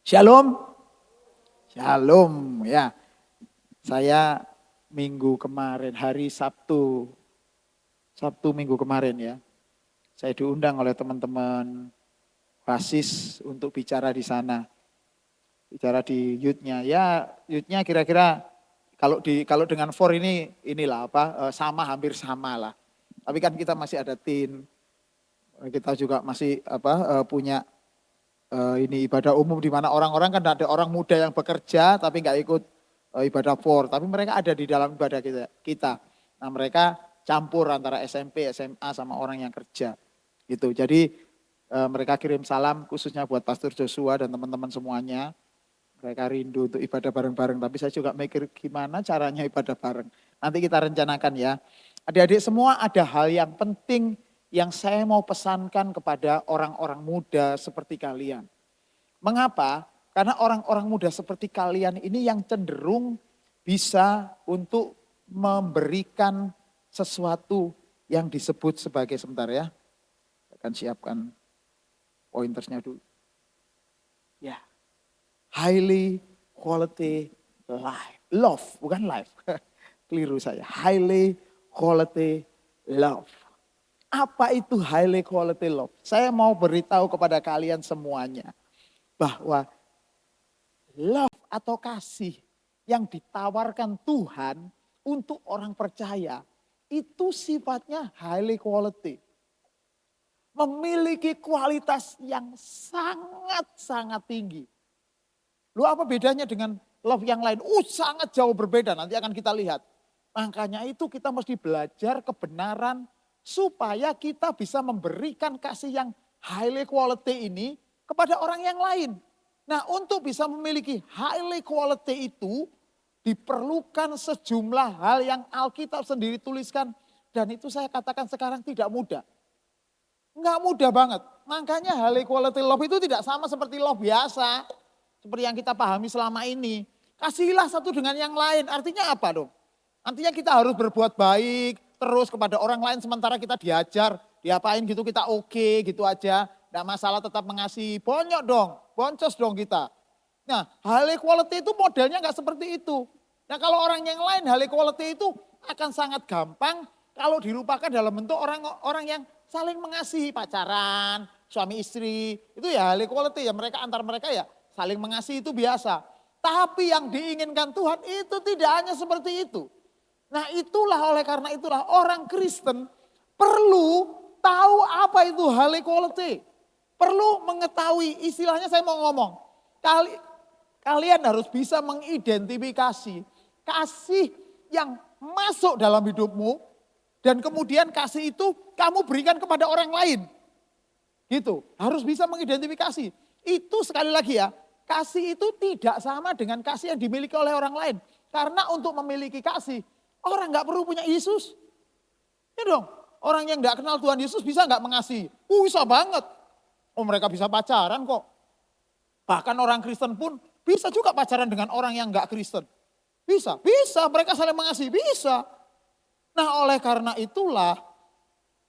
Shalom, shalom ya. Saya minggu kemarin, hari Sabtu minggu kemarin ya. Saya diundang oleh teman-teman basis untuk bicara di sana. Bicara di youth-nya. Ya, youth-nya kira-kira kalau dengan for inilah hampir sama lah. Tapi kan kita masih ada tim. Kita juga masih punya ini ibadah umum di mana orang-orang kan ada orang muda yang bekerja tapi nggak ikut ibadah for, tapi mereka ada di dalam ibadah kita. Nah mereka campur antara SMP, SMA sama orang yang kerja gitu. Jadi mereka kirim salam khususnya buat Pastor Joshua dan teman-teman semuanya. Mereka rindu untuk ibadah bareng-bareng, tapi saya juga mikir gimana caranya ibadah bareng. Nanti kita rencanakan ya. Adik-adik semua, ada hal yang penting yang saya mau pesankan kepada orang-orang muda seperti kalian. Mengapa? Karena orang-orang muda seperti kalian ini yang cenderung bisa untuk memberikan sesuatu yang disebut sebagai, sebentar ya, saya akan siapkan pointersnya dulu. Ya, highly quality life. Love, bukan life. Keliru saya. Highly quality love. Apa itu highly quality love? Saya mau beritahu kepada kalian semuanya bahwa love atau kasih yang ditawarkan Tuhan untuk orang percaya itu sifatnya highly quality. Memiliki kualitas yang sangat-sangat tinggi. Lu apa bedanya dengan love yang lain? Sangat jauh berbeda, nanti akan kita lihat. Makanya itu kita mesti belajar kebenaran supaya kita bisa memberikan kasih yang highly quality ini kepada orang yang lain. Nah untuk bisa memiliki highly quality itu diperlukan sejumlah hal yang Alkitab sendiri tuliskan. Dan itu saya katakan sekarang tidak mudah. Enggak mudah banget. Makanya highly quality love itu tidak sama seperti love biasa. Seperti yang kita pahami selama ini. Kasihilah satu dengan yang lain. Artinya apa dong? Artinya kita harus berbuat baik terus kepada orang lain sementara kita diajar, diapain gitu kita oke gitu aja. Tidak masalah tetap mengasihi. Bonyok dong, boncos dong kita. Nah highly quality itu modelnya nggak seperti itu. Nah kalau orang yang lain highly quality itu akan sangat gampang kalau dirupakan dalam bentuk orang yang saling mengasihi, pacaran, suami istri. Itu ya highly quality ya, mereka antar mereka ya saling mengasihi itu biasa. Tapi yang diinginkan Tuhan itu tidak hanya seperti itu. Nah oleh karena itulah orang Kristen perlu tahu apa itu highly quality. Perlu mengetahui, istilahnya saya mau ngomong. Kalian harus bisa mengidentifikasi kasih yang masuk dalam hidupmu. Dan kemudian kasih itu kamu berikan kepada orang lain. Gitu, harus bisa mengidentifikasi. Itu sekali lagi ya, kasih itu tidak sama dengan kasih yang dimiliki oleh orang lain. Karena untuk memiliki kasih, orang gak perlu punya Yesus. Ya dong, orang yang gak kenal Tuhan Yesus bisa gak mengasihi? Bisa banget. Oh mereka bisa pacaran kok. Bahkan orang Kristen pun bisa juga pacaran dengan orang yang gak Kristen. Bisa mereka saling mengasihi, bisa. Nah oleh karena itulah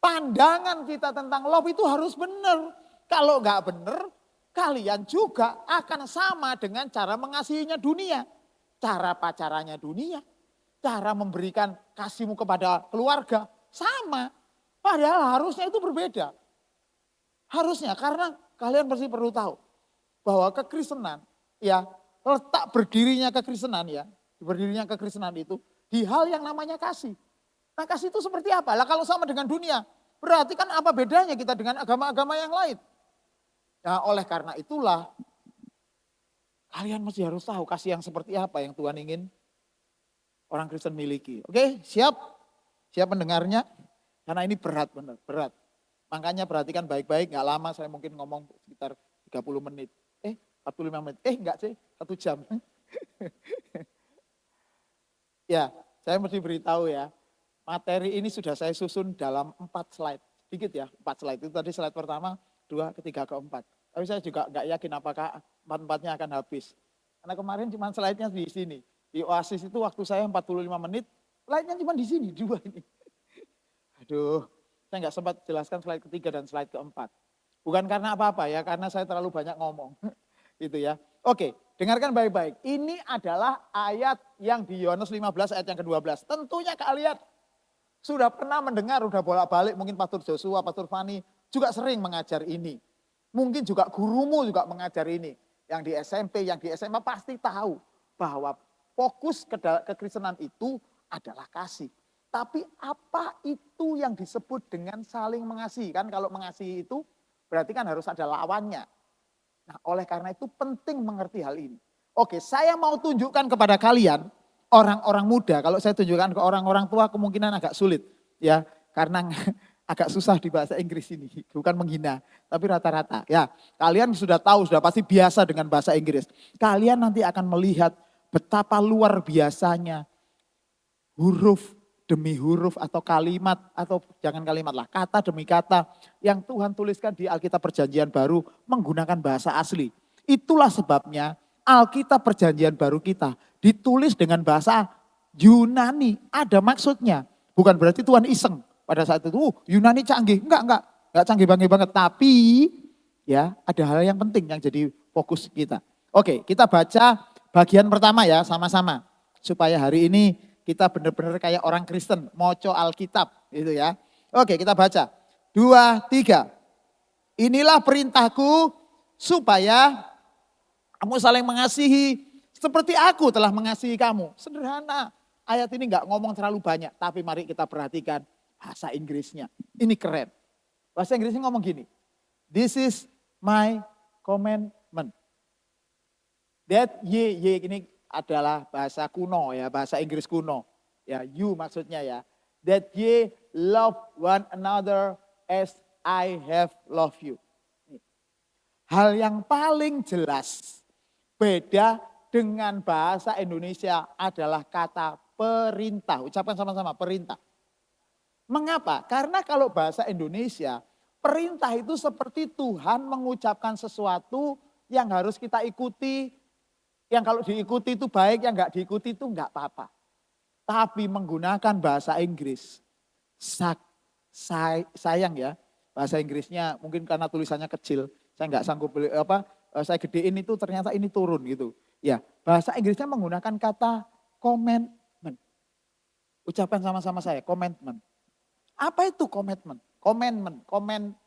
pandangan kita tentang love itu harus benar. Kalau gak benar, kalian juga akan sama dengan cara mengasihinya dunia. Cara pacarannya dunia. Cara memberikan kasihmu kepada keluarga sama. Padahal harusnya itu berbeda. Harusnya karena kalian pasti perlu tahu bahwa kekristenan ya letak berdirinya kekristenan itu di hal yang namanya kasih. Nah kasih itu seperti apa? Lah kalau sama dengan dunia, berarti kan apa bedanya kita dengan agama-agama yang lain? Nah oleh karena itulah kalian mesti harus tahu kasih yang seperti apa yang Tuhan ingin orang Kristen miliki. Oke, siap? Siap mendengarnya? Karena ini berat, benar, berat. Makanya perhatikan baik-baik, gak lama saya mungkin ngomong sekitar 30 menit. 45 menit, enggak sih, 1 jam. Ya, saya mesti beritahu ya, materi ini sudah saya susun dalam 4 slide. Sedikit ya, 4 slide. Itu tadi slide pertama, 2, ketiga, keempat. Tapi saya juga gak yakin apakah 4-4-nya akan habis. Karena kemarin cuma slide-nya di sini. Di Oasis itu waktu saya 45 menit, slide-nya cuma di sini, 2 ini. Aduh, saya nggak sempat jelaskan slide ketiga dan slide keempat. Bukan karena apa-apa ya, karena saya terlalu banyak ngomong. Gitu ya. Oke, dengarkan baik-baik. Ini adalah ayat yang di Yohanes 15 ayat yang ke-12. Tentunya kalian sudah pernah mendengar, udah bolak-balik, mungkin Pastor Joshua, Pastor Fani juga sering mengajar ini. Mungkin juga gurumu juga mengajar ini. Yang di SMP, yang di SMA pasti tahu bahwa fokus kekristenan itu adalah kasih. Tapi apa itu yang disebut dengan saling mengasihi? Kan kalau mengasihi itu berarti kan harus ada lawannya. Nah, oleh karena itu penting mengerti hal ini. Oke, saya mau tunjukkan kepada kalian orang-orang muda. Kalau saya tunjukkan ke orang-orang tua kemungkinan agak sulit ya, karena agak susah di bahasa Inggris ini. Bukan menghina, tapi rata-rata. Ya, kalian sudah tahu, sudah pasti biasa dengan bahasa Inggris. Kalian nanti akan melihat betapa luar biasanya huruf demi huruf atau kalimat, atau jangan kalimat lah, kata demi kata yang Tuhan tuliskan di Alkitab Perjanjian Baru menggunakan bahasa asli. Itulah sebabnya Alkitab Perjanjian Baru kita ditulis dengan bahasa Yunani. Ada maksudnya. Bukan berarti Tuhan iseng pada saat itu, Yunani canggih. Enggak canggih banget. Tapi ya ada hal yang penting yang jadi fokus kita. Oke, kita baca bagian pertama ya sama-sama. Supaya hari ini kita benar-benar kayak orang Kristen, moco Alkitab gitu ya. Oke, kita baca. 2, 3. Inilah perintahku supaya kamu saling mengasihi seperti aku telah mengasihi kamu. Sederhana. Ayat ini enggak ngomong terlalu banyak, tapi mari kita perhatikan bahasa Inggrisnya. Ini keren. Bahasa Inggrisnya ngomong gini. This is my commandment. That ye ini adalah bahasa kuno ya, bahasa Inggris kuno. Ya, you maksudnya ya. That ye love one another as I have loved you. Hal yang paling jelas beda dengan bahasa Indonesia adalah kata perintah. Ucapkan sama-sama, perintah. Mengapa? Karena kalau bahasa Indonesia, perintah itu seperti Tuhan mengucapkan sesuatu yang harus kita ikuti. Yang kalau diikuti itu baik, yang enggak diikuti itu enggak apa-apa. Tapi menggunakan bahasa Inggris, sayang ya, bahasa Inggrisnya mungkin karena tulisannya kecil, saya enggak sanggup beli saya gedein itu ternyata ini turun gitu. Ya, bahasa Inggrisnya menggunakan kata commandment. Ucapkan sama-sama saya, commandment. Apa itu commandment?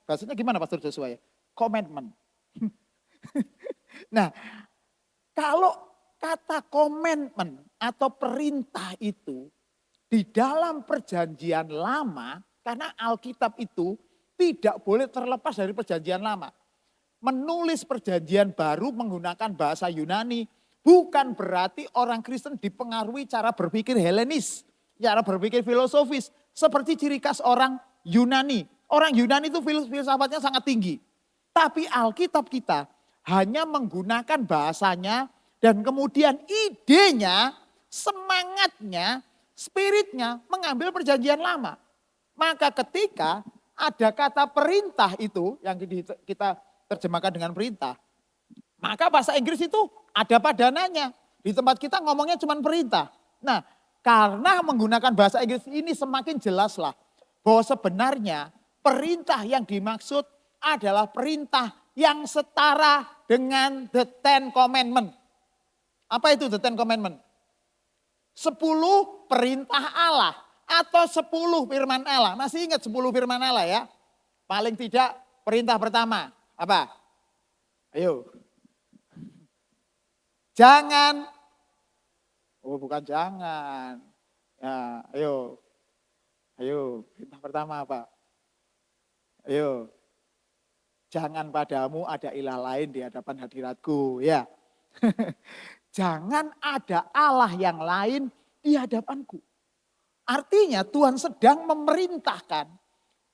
Bahasanya gimana Pastor Joshua ya? Commandment. Nah, kalau kata commandment atau perintah itu di dalam perjanjian lama, karena Alkitab itu tidak boleh terlepas dari perjanjian lama. Menulis perjanjian baru menggunakan bahasa Yunani bukan berarti orang Kristen dipengaruhi cara berpikir Helenis, cara berpikir filosofis seperti ciri khas orang Yunani. Orang Yunani itu filsafatnya sangat tinggi. Tapi Alkitab kita hanya menggunakan bahasanya dan kemudian idenya, semangatnya, spiritnya mengambil perjanjian lama. Maka ketika ada kata perintah itu yang kita terjemahkan dengan perintah, maka bahasa Inggris itu ada padanannya. Di tempat kita ngomongnya cuma perintah. Nah, karena menggunakan bahasa Inggris ini semakin jelaslah bahwa sebenarnya perintah yang dimaksud adalah perintah yang setara dengan the Ten Commandments. Apa itu the Ten Commandments? 10 perintah Allah atau 10 firman Allah. Masih ingat 10 firman Allah ya? Paling tidak perintah pertama. Apa? Ayo. Jangan. Oh bukan jangan. Ya, ayo. Ayo, perintah pertama apa? Ayo. Jangan padamu ada ilah lain di hadapan hadiratku. Ya. Jangan ada Allah yang lain di hadapanku. Artinya Tuhan sedang memerintahkan,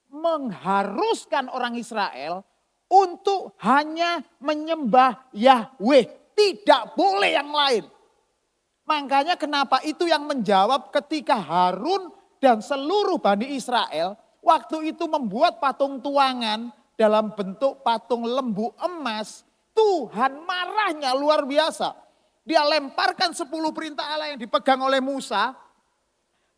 mengharuskan orang Israel untuk hanya menyembah Yahweh. Tidak boleh yang lain. Makanya kenapa itu yang menjawab ketika Harun dan seluruh Bani Israel waktu itu membuat patung tuangan dalam bentuk patung lembu emas. Tuhan marahnya luar biasa. Dia lemparkan 10 perintah Allah yang dipegang oleh Musa.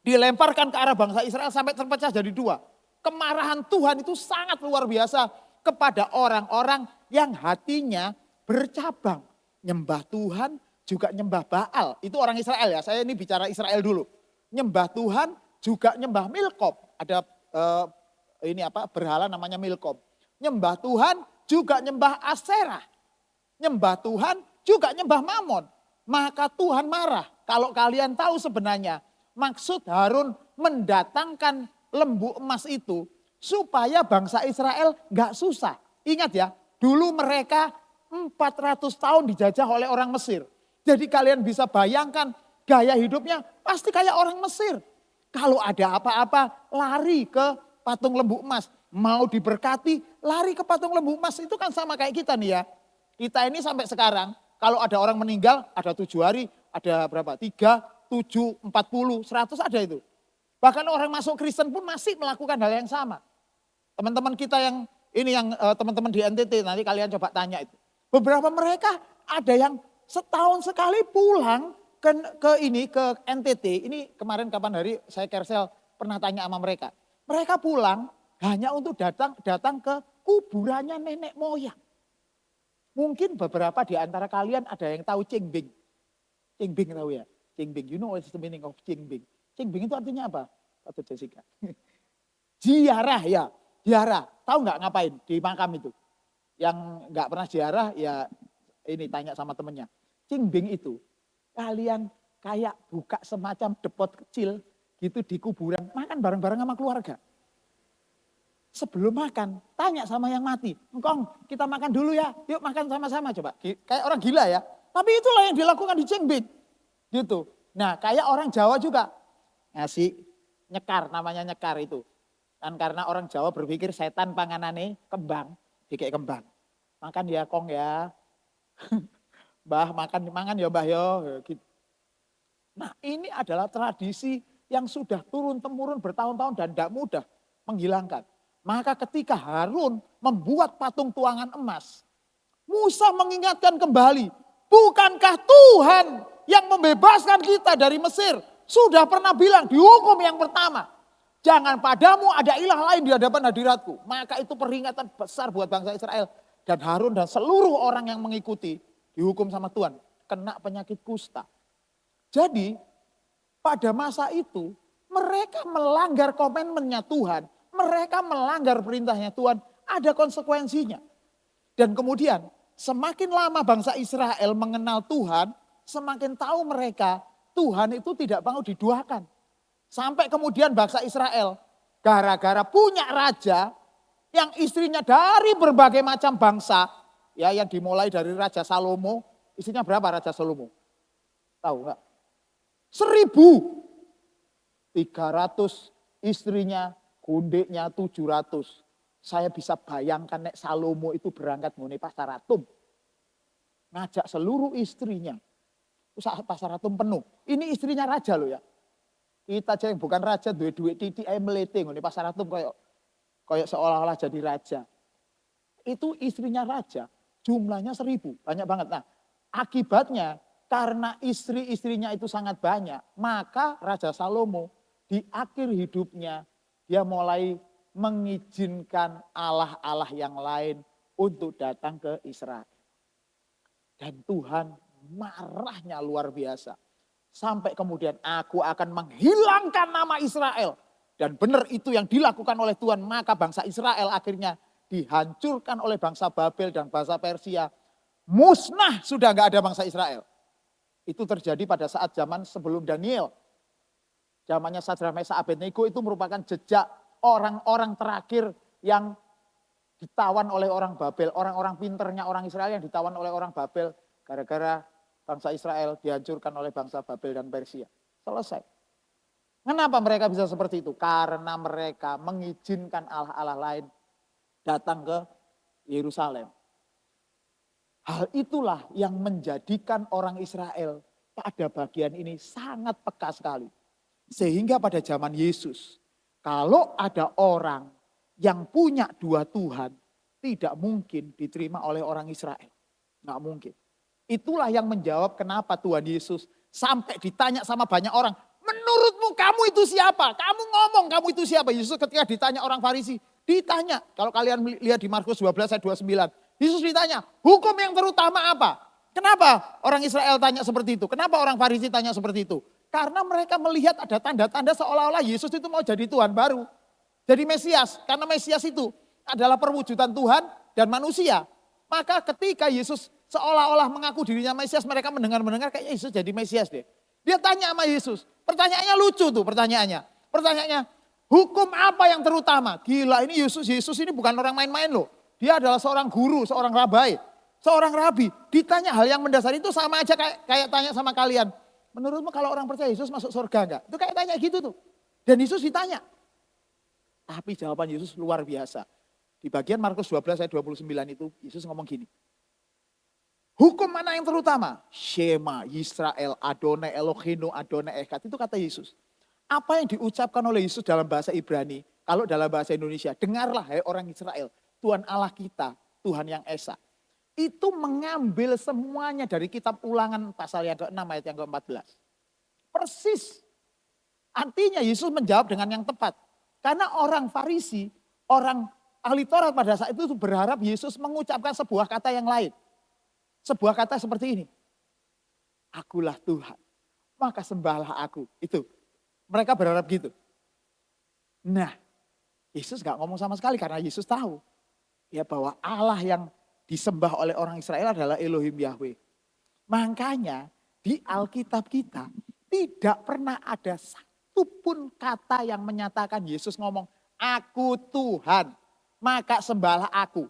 Dilemparkan ke arah bangsa Israel sampai terpecah jadi 2. Kemarahan Tuhan itu sangat luar biasa kepada orang-orang yang hatinya bercabang. Nyembah Tuhan juga nyembah Baal. Itu orang Israel ya, saya ini bicara Israel dulu. Nyembah Tuhan juga nyembah Milkom. Ada berhala namanya Milkom. Nyembah Tuhan juga nyembah Aserah. Nyembah Tuhan juga nyembah Mamon. Maka Tuhan marah. Kalau kalian tahu sebenarnya maksud Harun mendatangkan lembu emas itu supaya bangsa Israel gak susah. Ingat ya, dulu mereka 400 tahun dijajah oleh orang Mesir. Jadi kalian bisa bayangkan gaya hidupnya pasti kayak orang Mesir. Kalau ada apa-apa lari ke patung lembu emas. Mau diberkati lari ke patung lembu emas. Itu kan sama kayak kita nih ya. Kita ini sampai sekarang kalau ada orang meninggal ada 7 hari, ada berapa? 3, 7, 40, 100 ada itu. Bahkan orang masuk Kristen pun masih melakukan hal yang sama. Teman-teman kita yang teman-teman di NTT nanti kalian coba tanya itu. Beberapa mereka ada yang setahun sekali pulang ke NTT. Ini kemarin kapan hari saya Kersel pernah tanya sama mereka. Mereka pulang hanya untuk datang ke kuburannya nenek moyang. Mungkin beberapa di antara kalian ada yang tahu Cingbing. Cingbing tahu ya? Cingbing, you know what's the meaning of Cingbing? Cingbing itu artinya apa? Atau Jessica? Ziarah ya, ziarah. Tahu nggak ngapain di makam itu? Yang nggak pernah ziarah ya ini tanya sama temennya. Cingbing itu kalian kayak buka semacam depot kecil gitu di kuburan. Makan bareng-bareng sama keluarga. Sebelum makan, tanya sama yang mati. Engkong, kita makan dulu ya. Yuk makan sama-sama coba. Kayak orang gila ya. Tapi itulah yang dilakukan di Cingbing. Gitu. Nah kayak orang Jawa juga. Ngasih nyekar, namanya nyekar itu. Kan karena orang Jawa berpikir setan panganane kembang. Kayak kembang. Makan ya kong ya. Mbah makan ya mbah yo. Gitu. Nah ini adalah tradisi yang sudah turun-temurun bertahun-tahun dan tidak mudah menghilangkan. Maka ketika Harun membuat patung tuangan emas, Musa mengingatkan kembali, bukankah Tuhan yang membebaskan kita dari Mesir sudah pernah bilang di hukum yang pertama, jangan padamu ada ilah lain di hadapan hadiratku. Maka itu peringatan besar buat bangsa Israel. Dan Harun dan seluruh orang yang mengikuti dihukum sama Tuhan, kena penyakit kusta. Jadi pada masa itu mereka melanggar komitmennya Tuhan. Mereka melanggar perintahnya Tuhan, ada konsekuensinya. Dan kemudian semakin lama bangsa Israel mengenal Tuhan, semakin tahu mereka Tuhan itu tidak mau diduakan. Sampai kemudian bangsa Israel gara-gara punya raja yang istrinya dari berbagai macam bangsa, ya yang dimulai dari Raja Salomo, istrinya berapa Raja Salomo? Tahu enggak? 1.300 istrinya. Gundeknya 700. Saya bisa bayangkan nek Salomo itu berangkat ngone pasar atom. Ngajak seluruh istrinya. Pasar atom penuh. Ini istrinya raja loh ya. Kita aja yang bukan raja duit titik ae melete ngone pasar atom kayak seolah-olah jadi raja. Itu istrinya raja. Jumlahnya 1.000. Banyak banget. Nah akibatnya karena istri-istrinya itu sangat banyak. Maka Raja Salomo di akhir hidupnya dia mulai mengizinkan Allah-Allah yang lain untuk datang ke Israel. Dan Tuhan marahnya luar biasa. Sampai kemudian aku akan menghilangkan nama Israel. Dan benar itu yang dilakukan oleh Tuhan. Maka bangsa Israel akhirnya dihancurkan oleh bangsa Babel dan bangsa Persia. Musnah sudah gak ada bangsa Israel. Itu terjadi pada saat zaman sebelum Daniel. Zamannya Sadrak Mesak Abednego itu merupakan jejak orang-orang terakhir yang ditawan oleh orang Babel. Orang-orang pinternya orang Israel yang ditawan oleh orang Babel. Gara-gara bangsa Israel dihancurkan oleh bangsa Babel dan Persia. Selesai. Kenapa mereka bisa seperti itu? Karena mereka mengizinkan Allah-Allah lain datang ke Yerusalem. Hal itulah yang menjadikan orang Israel pada bagian ini sangat peka sekali. Sehingga pada zaman Yesus, kalau ada orang yang punya 2 Tuhan, tidak mungkin diterima oleh orang Israel. Nggak mungkin. Itulah yang menjawab kenapa Tuhan Yesus sampai ditanya sama banyak orang, menurutmu kamu itu siapa? Kamu ngomong kamu itu siapa? Yesus ketika ditanya orang Farisi, ditanya. Kalau kalian lihat di Markus 12 ayat 29, Yesus ditanya, hukum yang terutama apa? Kenapa orang Israel tanya seperti itu? Kenapa orang Farisi tanya seperti itu? Karena mereka melihat ada tanda-tanda seolah-olah Yesus itu mau jadi Tuhan baru. Jadi Mesias, karena Mesias itu adalah perwujudan Tuhan dan manusia. Maka ketika Yesus seolah-olah mengaku dirinya Mesias, mereka mendengar-mendengar kayak Yesus jadi Mesias deh. Dia tanya sama Yesus, pertanyaannya lucu tuh pertanyaannya. Pertanyaannya, hukum apa yang terutama? Gila ini Yesus ini bukan orang main-main loh. Dia adalah seorang guru, seorang rabai. Seorang rabi ditanya hal yang mendasar itu sama aja kayak tanya sama kalian. Menurutmu kalau orang percaya Yesus masuk surga enggak? Itu kayak tanya gitu tuh. Dan Yesus ditanya. Tapi jawaban Yesus luar biasa. Di bagian Markus 12 ayat 29 itu Yesus ngomong gini. Hukum mana yang terutama? Shema, Yisrael, Adonai Elohenu, Adonai Echad. Itu kata Yesus. Apa yang diucapkan oleh Yesus dalam bahasa Ibrani, kalau dalam bahasa Indonesia, dengarlah hai orang Israel, Tuhan Allah kita, Tuhan yang Esa. Itu mengambil semuanya dari kitab Ulangan pasal yang ke-6 ayat yang ke-14. Persis. Artinya Yesus menjawab dengan yang tepat. Karena orang Farisi, orang ahli Taurat pada saat itu berharap Yesus mengucapkan sebuah kata yang lain. Sebuah kata seperti ini. Akulah Tuhan, maka sembahlah aku. Itu. Mereka berharap gitu. Nah, Yesus gak ngomong sama sekali karena Yesus tahu. Ya bahwa Allah yang disembah oleh orang Israel adalah Elohim Yahweh. Makanya di Alkitab kita tidak pernah ada satupun kata yang menyatakan Yesus ngomong, aku Tuhan, maka sembahlah aku.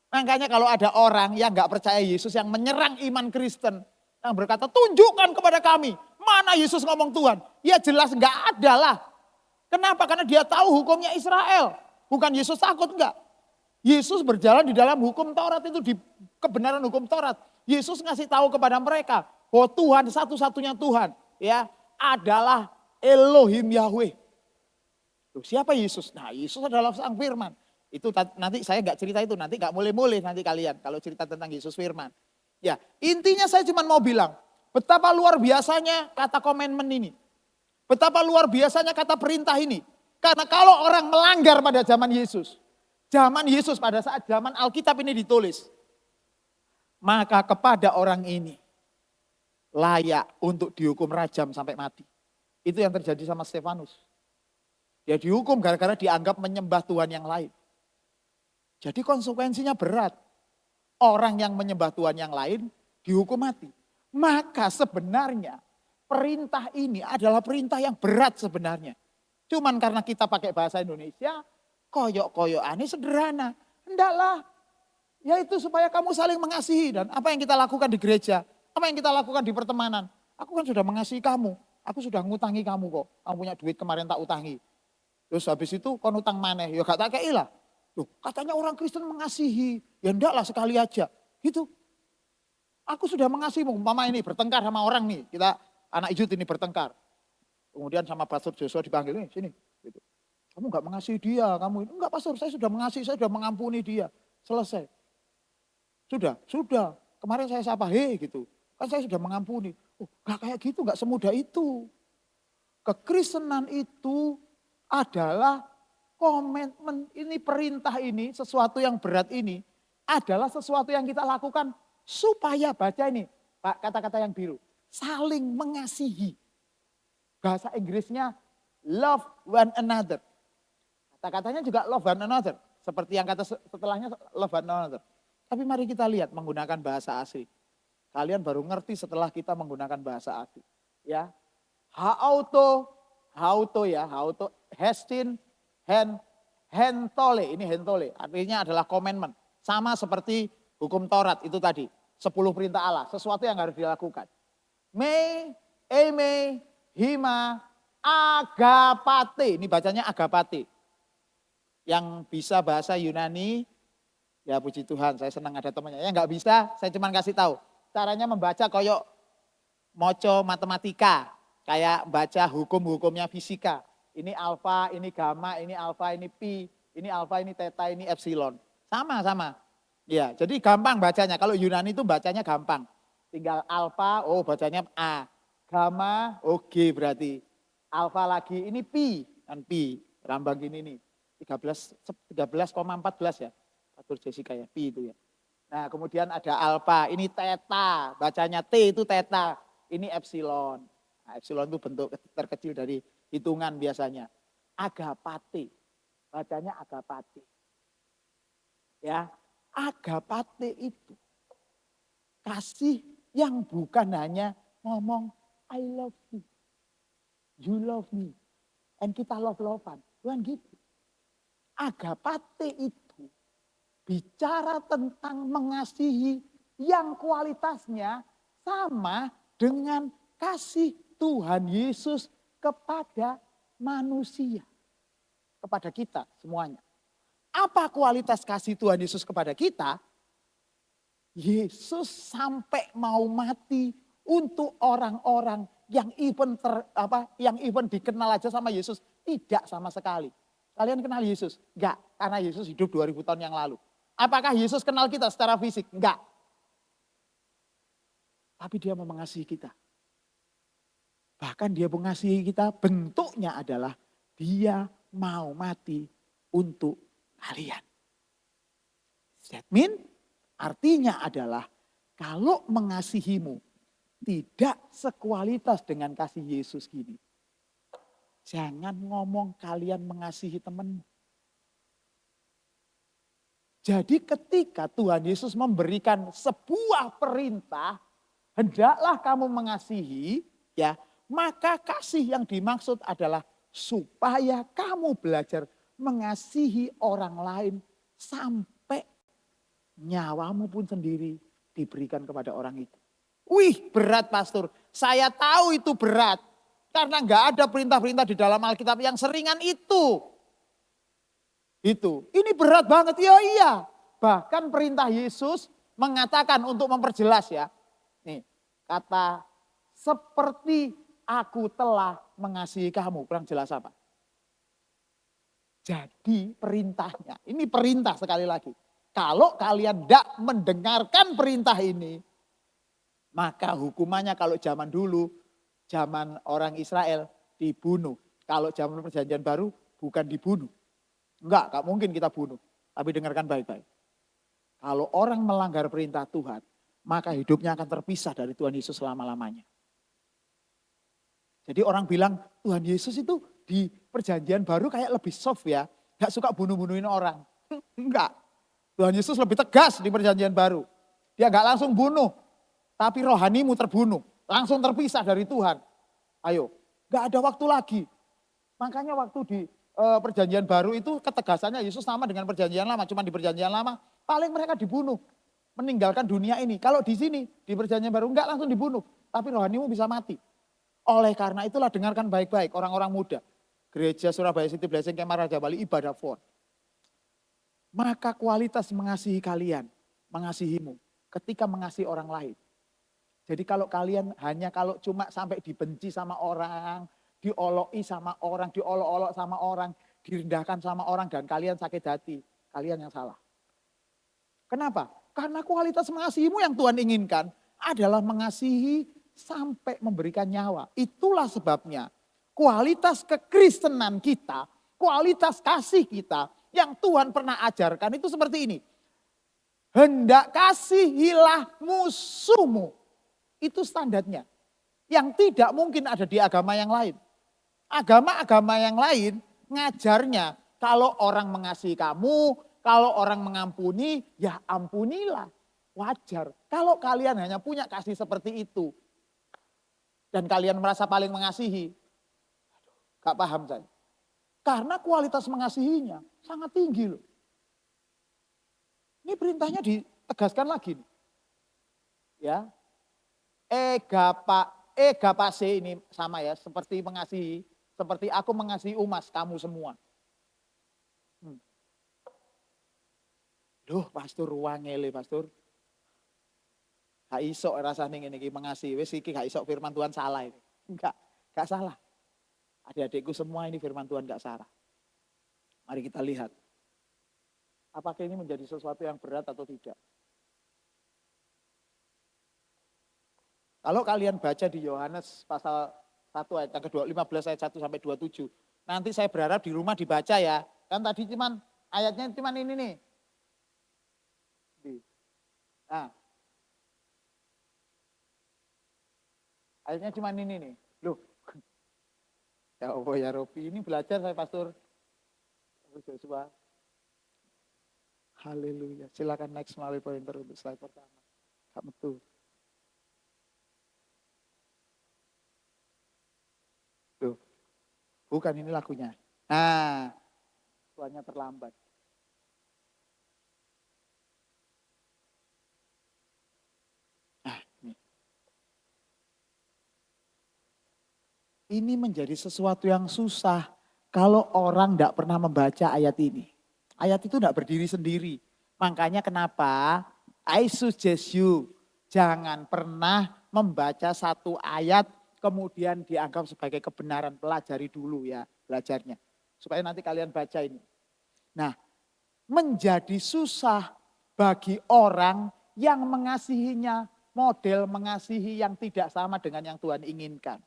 Makanya kalau ada orang yang gak percaya Yesus yang menyerang iman Kristen, yang berkata tunjukkan kepada kami, mana Yesus ngomong Tuhan. Ya jelas gak ada lah. Kenapa? Karena dia tahu hukumnya Israel. Bukan Yesus takut enggak. Yesus berjalan di dalam hukum Taurat itu, di kebenaran hukum Taurat. Yesus ngasih tahu kepada mereka bahwa Tuhan satu-satunya Tuhan ya adalah Elohim Yahweh. Loh, siapa Yesus? Nah, Yesus adalah Sang Firman. Itu nanti saya nggak cerita itu, nanti nggak boleh nanti kalian kalau cerita tentang Yesus Firman. Ya, intinya saya cuma mau bilang betapa luar biasanya kata komitmen ini. Betapa luar biasanya kata perintah ini. Karena kalau orang melanggar pada zaman Yesus pada saat zaman Alkitab ini ditulis. Maka kepada orang ini layak untuk dihukum rajam sampai mati. Itu yang terjadi sama Stefanus. Dia dihukum gara-gara dianggap menyembah Tuhan yang lain. Jadi konsekuensinya berat. Orang yang menyembah Tuhan yang lain dihukum mati. Maka sebenarnya perintah ini adalah perintah yang berat sebenarnya. Cuman karena kita pakai bahasa Indonesia, koyok-koyokannya sederhana. Hendaklah, yaitu supaya kamu saling mengasihi. Dan apa yang kita lakukan di gereja, apa yang kita lakukan di pertemanan. Aku kan sudah mengasihi kamu, aku sudah ngutangi kamu kok. Kamu punya duit kemarin tak utangi. Terus habis itu kon utang maneh, ya gak tak kei lah. Loh, katanya orang Kristen mengasihi, ya ndaklah sekali aja. Gitu. Aku sudah mengasihimu, umpama ini bertengkar sama orang nih, kita anak Ijut ini bertengkar. Kemudian sama Pastor Joshua dipanggil, nih sini. Gitu. Kamu gak mengasihi dia, kamu ini. Enggak Pastor, saya sudah mengasihi, saya sudah mengampuni dia. Selesai. Sudah. Kemarin saya sapa, gitu. Kan saya sudah mengampuni. Oh, gak kayak gitu, gak semudah itu. Kekristenan itu adalah komitmen ini, perintah ini, sesuatu yang berat ini adalah sesuatu yang kita lakukan supaya, baca ini, Pak, kata-kata yang biru, saling mengasihi. Bahasa Inggrisnya love one another. Kata-katanya juga love one another, seperti yang kata setelahnya love one another. Tapi mari kita lihat menggunakan bahasa asli. Kalian baru ngerti setelah kita menggunakan bahasa asli. Ya, hauto, hestin, hentole, ini hentole, artinya adalah commandment. Sama seperti hukum Taurat itu tadi, 10 perintah Allah, sesuatu yang harus dilakukan. Eme, hima, agapate, ini bacanya agapate. Yang bisa bahasa Yunani, ya puji Tuhan, saya senang ada temannya. Yang nggak bisa, saya cuma kasih tahu. Caranya membaca koyok moco matematika, kayak baca hukum-hukumnya fisika. Ini alfa, ini gamma, ini alfa, ini pi, ini alfa, ini theta, ini epsilon. Sama. Ya, jadi gampang bacanya. Kalau Yunani itu bacanya gampang. Tinggal alfa, oh bacanya A. Gamma, oh G berarti. Alfa lagi, ini pi, kan pi, rambang gini nih. 13,14 ya. Pastor Jessica ya, pi itu ya. Nah, kemudian ada alfa, ini theta, bacanya T itu theta, ini epsilon. Nah, epsilon itu bentuk terkecil dari hitungan biasanya. Agapate, bacanya agapate. Ya, agapate itu kasih yang bukan hanya ngomong I love you love me, and kita love-lovean. Bukan gitu. Agapate itu bicara tentang mengasihi yang kualitasnya sama dengan kasih Tuhan Yesus kepada manusia. Kepada kita semuanya. Apa kualitas kasih Tuhan Yesus kepada kita? Yesus sampai mau mati untuk orang-orang yang even dikenal aja sama Yesus tidak sama sekali. Kalian kenal Yesus? Enggak, karena Yesus hidup 2000 tahun yang lalu. Apakah Yesus kenal kita secara fisik? Enggak. Tapi dia mau mengasihi kita. Bahkan dia mengasihi kita bentuknya adalah dia mau mati untuk kalian. That mean artinya adalah kalau mengasihimu tidak sekualitas dengan kasih Yesus gini. Jangan ngomong kalian mengasihi temanmu. Jadi ketika Tuhan Yesus memberikan sebuah perintah, hendaklah kamu mengasihi, ya, maka kasih yang dimaksud adalah supaya kamu belajar mengasihi orang lain sampai nyawamu pun sendiri diberikan kepada orang itu. Wih, berat pastor. Saya tahu itu berat. Karena nggak ada perintah-perintah di dalam Alkitab yang seringan itu. Itu. Ini berat banget. Ya iya. Bahkan perintah Yesus mengatakan untuk memperjelas ya. Nih, kata seperti aku telah mengasihi kamu. Kurang jelas apa? Jadi perintahnya. Ini perintah sekali lagi. Kalau kalian tidak mendengarkan perintah ini, maka hukumannya kalau zaman dulu, zaman orang Israel dibunuh. Kalau zaman perjanjian baru bukan dibunuh. Enggak mungkin kita bunuh. Tapi dengarkan baik-baik. Kalau orang melanggar perintah Tuhan, maka hidupnya akan terpisah dari Tuhan Yesus selama-lamanya. Jadi orang bilang Tuhan Yesus itu di perjanjian baru kayak lebih soft ya. Gak suka bunuh-bunuhin orang. Enggak. Tuhan Yesus lebih tegas di perjanjian baru. Dia gak langsung bunuh. Tapi rohanimu terbunuh. Langsung terpisah dari Tuhan. Ayo. Gak ada waktu lagi. Makanya waktu di perjanjian baru itu ketegasannya Yesus sama dengan perjanjian lama. Cuma di perjanjian lama paling mereka dibunuh. Meninggalkan dunia ini. Kalau di sini di perjanjian baru enggak langsung dibunuh. Tapi rohanimu bisa mati. Oleh karena itulah dengarkan baik-baik orang-orang muda. Gereja Surabaya City Blessing Kemah Raja Bali ibadah for. Maka kualitas mengasihi kalian, mengasihimu ketika mengasihi orang lain. Jadi kalau kalian hanya kalau cuma sampai dibenci sama orang, dioloki sama orang, diolok-olok sama orang, direndahkan sama orang dan kalian sakit hati, kalian yang salah. Kenapa? Karena kualitas mengasihimu yang Tuhan inginkan adalah mengasihi sampai memberikan nyawa. Itulah sebabnya kualitas kekristenan kita, kualitas kasih kita yang Tuhan pernah ajarkan itu seperti ini. Hendak kasihilah musuhmu. Itu standarnya. Yang tidak mungkin ada di agama yang lain. Agama-agama yang lain ngajarnya kalau orang mengasihi kamu, kalau orang mengampuni, ya ampunilah. Wajar. Kalau kalian hanya punya kasih seperti itu, dan kalian merasa paling mengasihi, gak paham saya. Karena kualitas mengasihinya sangat tinggi loh. Ini perintahnya ditegaskan lagi. Ya, egapase ini sama ya, seperti mengasihi, seperti aku mengasihi umas, kamu semua. Duh, pastor wangele, pastor. Gak iso rasanya ini mengasihi, wis iki gak iso firman Tuhan salah ini. Enggak salah. Adik-adikku semua ini firman Tuhan gak salah. Mari kita lihat. Apakah ini menjadi sesuatu yang berat atau tidak? Kalau kalian baca di Yohanes pasal 1 ayat yang kedua, 15 ayat 1 sampai 27. Nanti saya berharap di rumah dibaca ya. Kan tadi ayatnya cuman ini nih. Nah, ayatnya cuma ini nih. Loh, ya Allah ya Robi, ini belajar saya Pastor Joshua. Haleluya. Silakan next melalui pointer untuk slide pertama. Gak betul. Tuh, bukan ini lagunya. Nah, suaranya terlambat. Nah, ini menjadi sesuatu yang susah kalau orang tidak pernah membaca ayat ini. Ayat itu tidak berdiri sendiri. Makanya kenapa I suggest you jangan pernah membaca satu ayat kemudian dianggap sebagai kebenaran. Pelajari dulu ya belajarnya. Supaya nanti kalian baca ini. Nah, menjadi susah bagi orang yang mengasihinya model mengasihi yang tidak sama dengan yang Tuhan inginkan.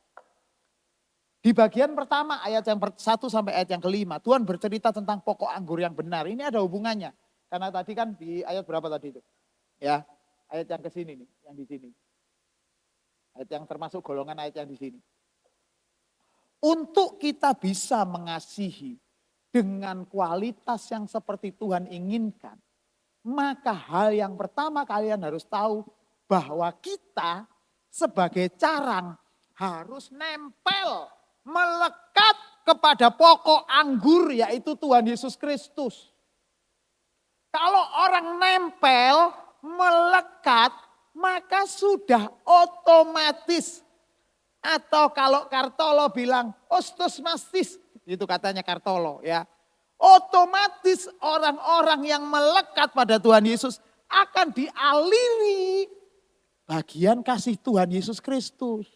Di bagian pertama ayat yang 1 sampai ayat yang kelima, Tuhan bercerita tentang pokok anggur yang benar. Ini ada hubungannya. Karena tadi kan di ayat berapa tadi itu? Ya, ayat yang ke sini nih, yang di sini. Ayat yang termasuk golongan ayat yang di sini. Untuk kita bisa mengasihi dengan kualitas yang seperti Tuhan inginkan, maka hal yang pertama kalian harus tahu bahwa kita sebagai carang harus nempel, melekat kepada pokok anggur yaitu Tuhan Yesus Kristus. Kalau orang nempel, melekat, maka sudah otomatis. Atau kalau Kartolo bilang ostos mastis, itu katanya Kartolo ya. Otomatis orang-orang yang melekat pada Tuhan Yesus akan dialiri bagian kasih Tuhan Yesus Kristus.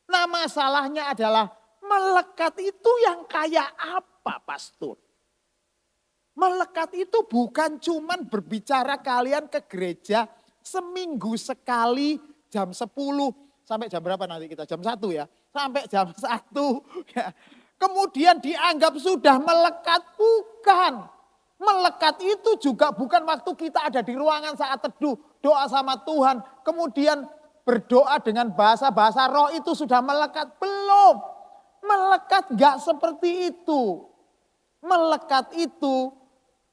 Nah masalahnya adalah melekat itu yang kayak apa pastor? Melekat itu bukan cuman berbicara kalian ke gereja seminggu sekali jam 10 sampai jam berapa nanti kita? Jam 1 ya. Sampai jam 1 ya. Kemudian dianggap sudah melekat, bukan. Melekat itu juga bukan waktu kita ada di ruangan saat teduh, doa sama Tuhan. Kemudian berdoa dengan bahasa-bahasa roh itu sudah melekat, belum. Melekat gak seperti itu. Melekat itu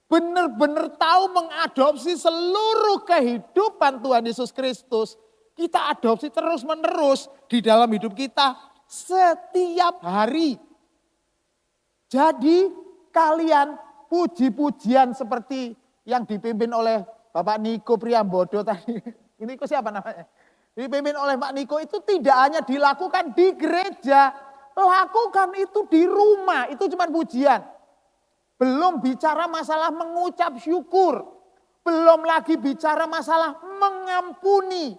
benar-benar tahu mengadopsi seluruh kehidupan Tuhan Yesus Kristus. Kita adopsi terus-menerus di dalam hidup kita setiap hari. Jadi kalian puji-pujian seperti yang dipimpin oleh Bapak Niko Priambodo tadi. Ini siapa namanya? Dipimpin oleh Pak Niko itu tidak hanya dilakukan di gereja. Lakukan itu di rumah, itu cuma pujian. Belum bicara masalah mengucap syukur. Belum lagi bicara masalah mengampuni.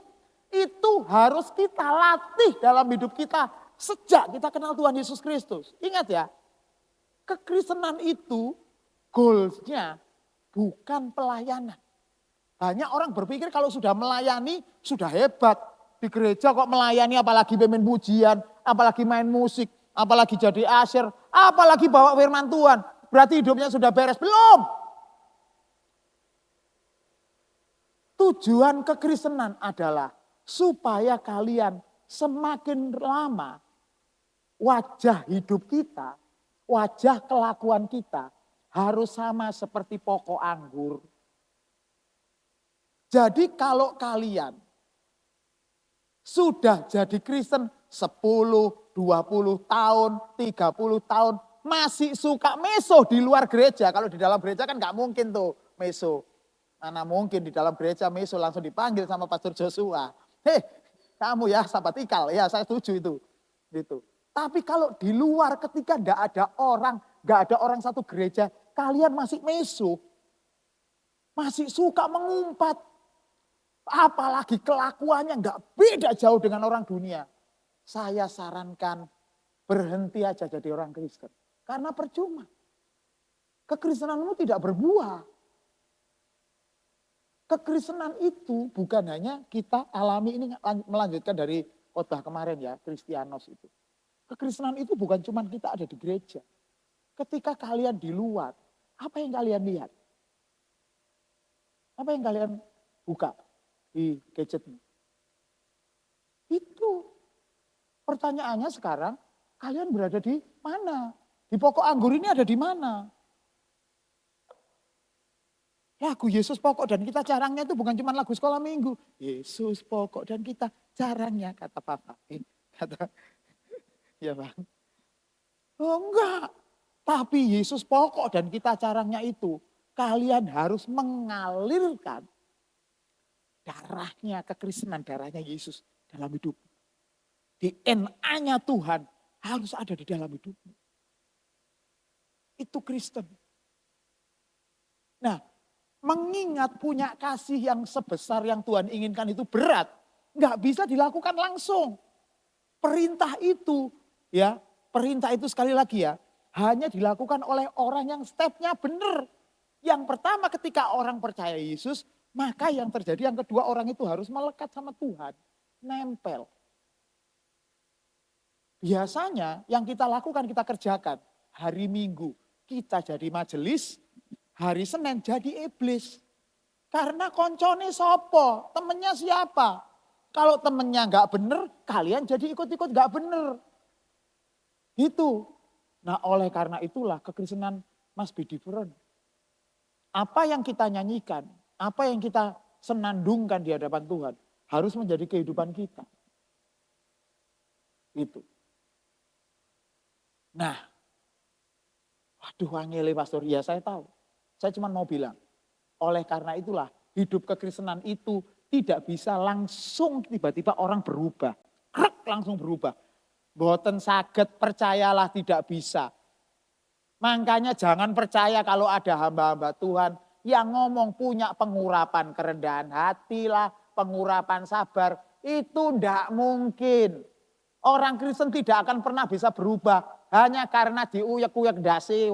Itu harus kita latih dalam hidup kita sejak kita kenal Tuhan Yesus Kristus. Ingat ya, kekristenan itu goalsnya bukan pelayanan. Banyak orang berpikir kalau sudah melayani sudah hebat. Di gereja kok melayani apalagi pemimpin pujian, apalagi main musik, apalagi jadi asyir, apalagi bawa firman Tuhan. Berarti hidupnya sudah beres. Belum. Tujuan kekristenan adalah supaya kalian semakin lama wajah hidup kita, wajah kelakuan kita harus sama seperti pokok anggur. Jadi kalau kalian sudah jadi Kristen 10, 20 tahun, 30 tahun, masih suka meso di luar gereja. Kalau di dalam gereja kan gak mungkin tuh meso. Mana mungkin di dalam gereja meso langsung dipanggil sama Pastor Joshua. Hei kamu ya sahabat ikal, ya saya setuju itu. Gitu. Tapi kalau di luar ketika gak ada orang satu gereja, kalian masih meso. Masih suka mengumpat. Apalagi kelakuannya gak beda jauh dengan orang dunia. Saya sarankan berhenti aja jadi orang Kristen. Karena percuma. Kekristenanmu tidak berbuah. Kekristenan itu bukan hanya kita alami, ini melanjutkan dari khotbah kemarin ya, Kristianos itu. Kekristenan itu bukan cuma kita ada di gereja. Ketika kalian di luar, apa yang kalian lihat? Apa yang kalian buka di gadgetmu. Itu pertanyaannya sekarang, kalian berada di mana? Di pokok anggur ini ada di mana? Lagu Yesus pokok dan kita carangnya itu bukan cuma lagu sekolah minggu. Yesus pokok dan kita carangnya, kata Papa. Kata, ya Bang. Oh enggak. Tapi Yesus pokok dan kita carangnya itu. Kalian harus mengalirkan darahnya kekristenan, darahnya Yesus dalam hidup. DNA-nya Tuhan harus ada di dalam hidupmu. Itu Kristen. Nah, mengingat punya kasih yang sebesar yang Tuhan inginkan itu berat. Nggak bisa dilakukan langsung. Perintah itu, ya, perintah itu sekali lagi ya, hanya dilakukan oleh orang yang stepnya benar. Yang pertama ketika orang percaya Yesus, maka yang terjadi yang kedua orang itu harus melekat sama Tuhan. Nempel. Biasanya yang kita lakukan, kita kerjakan. Hari Minggu kita jadi majelis, hari Senin jadi iblis. Karena koncone sopo, temennya siapa? Kalau temennya nggak bener, kalian jadi ikut-ikut nggak bener. Gitu. Nah oleh karena itulah kekristenan must be different. Apa yang kita nyanyikan, apa yang kita senandungkan di hadapan Tuhan, harus menjadi kehidupan kita. Gitu. Nah, waduh wangele pastor, ya saya tahu. Saya cuma mau bilang, oleh karena itulah hidup kekristenan itu tidak bisa langsung tiba-tiba orang berubah. Krek langsung berubah. Boten saged, percayalah tidak bisa. Makanya jangan percaya kalau ada hamba-hamba Tuhan yang ngomong punya pengurapan kerendahan hati lah, pengurapan sabar. Itu tidak mungkin. Orang Kristen tidak akan pernah bisa berubah. Hanya karena diuyek-uyek dasi,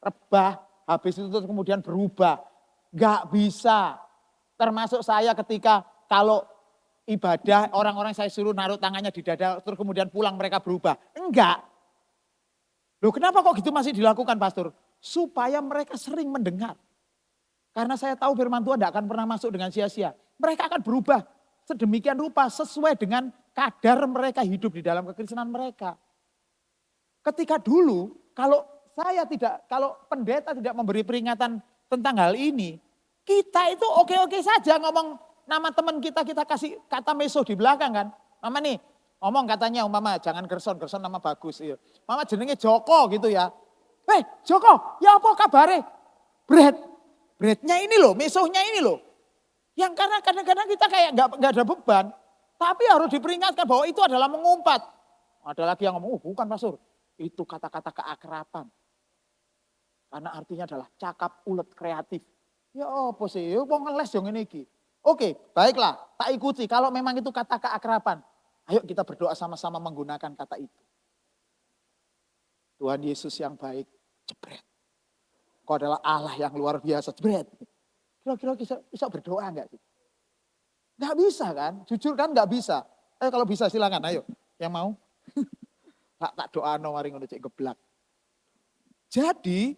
rebah. Habis itu kemudian berubah. Gak bisa. Termasuk saya ketika kalau ibadah orang-orang saya suruh naruh tangannya di dada terus kemudian pulang mereka berubah. Enggak. Loh kenapa kok gitu masih dilakukan pastor? Supaya mereka sering mendengar. Karena saya tahu firman Tuhan tidak akan pernah masuk dengan sia-sia. Mereka akan berubah sedemikian rupa sesuai dengan kadar mereka hidup di dalam kekristenan mereka. Ketika dulu kalau pendeta tidak memberi peringatan tentang hal ini, kita itu oke-oke saja ngomong nama teman kita kasih kata meso di belakang kan. Mama nih ngomong katanya umpama jangan Gerson nama bagus. Iya. Mama jenenge Joko gitu ya. Joko ya apa kabare? Breadnya ini loh, mesonya ini loh. Yang karena kadang-kadang kita kayak nggak ada beban. Tapi harus diperingatkan bahwa itu adalah mengumpat. Ada lagi yang ngomong, bukan pastor. Itu kata-kata keakraban. Karena artinya adalah cakap ulet kreatif. Ya apa sih, ya mau ngeles yang ini. Oke, baiklah, tak ikuti. Kalau memang itu kata keakraban, ayo kita berdoa sama-sama menggunakan kata itu. Tuhan Yesus yang baik, jebret. Kau adalah Allah yang luar biasa, jebret. Kira-kira bisa berdoa enggak sih? Enggak bisa kan, jujur kan enggak bisa. Kalau bisa silakan, ayo. Yang mau? tak doa no mari ngono cek geblak. Jadi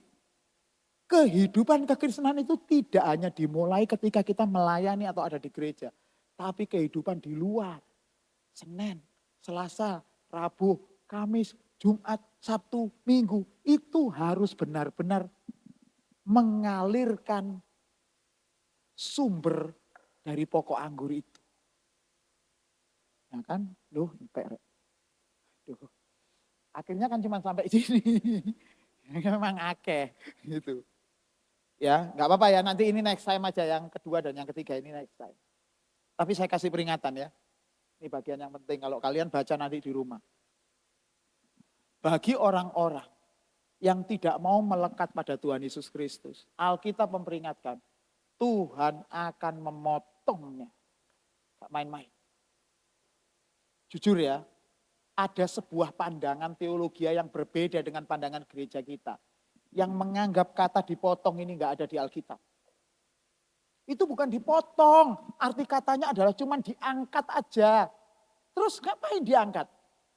kehidupan kekristenan itu tidak hanya dimulai ketika kita melayani atau ada di gereja. Tapi kehidupan di luar. Senin, Selasa, Rabu, Kamis, Jumat, Sabtu, Minggu. Itu harus benar-benar mengalirkan sumber dari pokok anggur itu. Nah kan, akhirnya kan cuma sampai sini. Memang akeh gitu. Ya, nggak apa-apa ya. Nanti ini next time aja yang kedua dan yang ketiga ini next time. Tapi saya kasih peringatan ya. Ini bagian yang penting kalau kalian baca nanti di rumah. Bagi orang-orang yang tidak mau melekat pada Tuhan Yesus Kristus, Alkitab memperingatkan, Tuhan akan memotongnya. Gak main-main. Jujur ya, ada sebuah pandangan teologi yang berbeda dengan pandangan gereja kita. Yang menganggap kata dipotong ini gak ada di Alkitab. Itu bukan dipotong, arti katanya adalah cuma diangkat aja. Terus ngapain diangkat?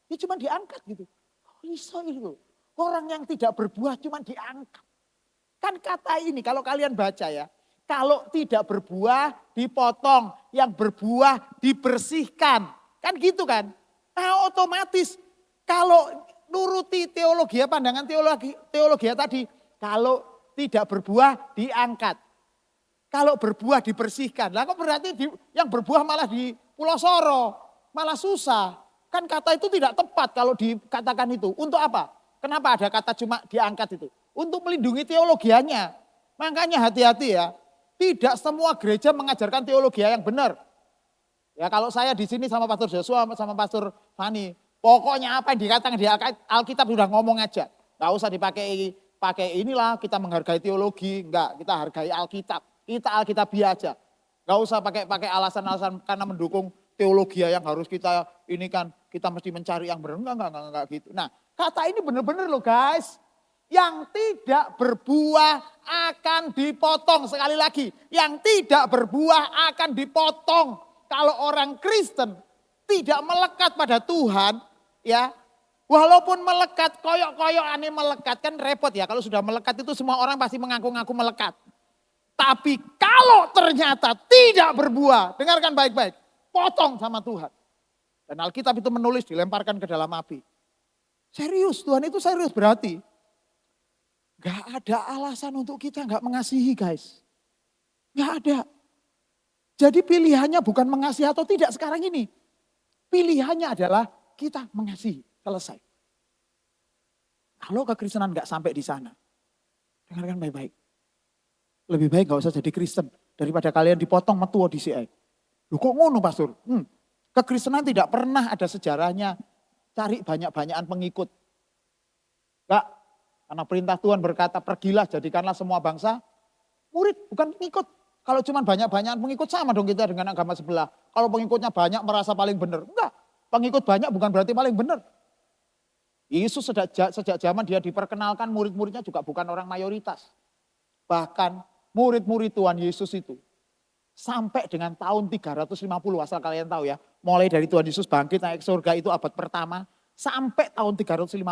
Ya cuma diangkat gitu. Iso itu. Orang yang tidak berbuah cuma diangkat. Kan kata ini kalau kalian baca ya, Kalau tidak berbuah dipotong, yang berbuah dibersihkan. Kan gitu kan? Nah otomatis kalau nuruti teologi, pandangan teologi tadi, kalau tidak berbuah diangkat. Kalau berbuah dibersihkan. Lah kok berarti yang berbuah malah di Pulau Soro, malah susah. Kan kata itu tidak tepat kalau dikatakan itu. Untuk apa? Kenapa ada kata cuma diangkat itu? Untuk melindungi teologianya. Makanya hati-hati ya. Tidak semua gereja mengajarkan teologi yang benar. Ya kalau saya di sini sama Pastor Joshua sama Pastor Fani, pokoknya apa yang dikatakan di Alkitab sudah ngomong aja. Gak usah pakai inilah kita menghargai teologi, enggak, kita hargai Alkitab. Kita Alkitabiah aja. Gak usah pakai alasan-alasan karena mendukung teologi yang harus kita ini kan kita mesti mencari yang benar. Enggak gitu. Nah, kata ini benar-benar loh guys. Yang tidak berbuah akan dipotong. Sekali lagi, yang tidak berbuah akan dipotong. Kalau orang Kristen tidak melekat pada Tuhan, ya, walaupun melekat, koyok-koyok aneh melekat, kan repot ya. Kalau sudah melekat itu semua orang pasti mengaku-ngaku melekat. Tapi kalau ternyata tidak berbuah, dengarkan baik-baik, potong sama Tuhan. Dan Alkitab itu menulis dilemparkan ke dalam api. Serius, Tuhan itu serius berarti. Gak ada alasan untuk kita gak mengasihi guys. Gak ada. Jadi pilihannya bukan mengasihi atau tidak sekarang ini. Pilihannya adalah kita mengasihi. Selesai. Kalau kekristenan gak sampai di sana. Dengarkan baik-baik. Lebih baik gak usah jadi Kristen. Daripada kalian dipotong metu di CI. Loh kok ngono pastor? Kekristenan tidak pernah ada sejarahnya cari banyak-banyakan pengikut. Gak. Karena perintah Tuhan berkata, pergilah jadikanlah semua bangsa murid, bukan pengikut. Kalau cuma banyak-banyakan pengikut sama dong kita dengan agama sebelah. Kalau pengikutnya banyak merasa paling benar. Enggak, pengikut banyak bukan berarti paling benar. Yesus sejak zaman dia diperkenalkan murid-muridnya juga bukan orang mayoritas. Bahkan murid-murid Tuhan Yesus itu sampai dengan tahun 350 asal kalian tahu ya. Mulai dari Tuhan Yesus bangkit naik ke surga itu abad pertama sampai tahun 350.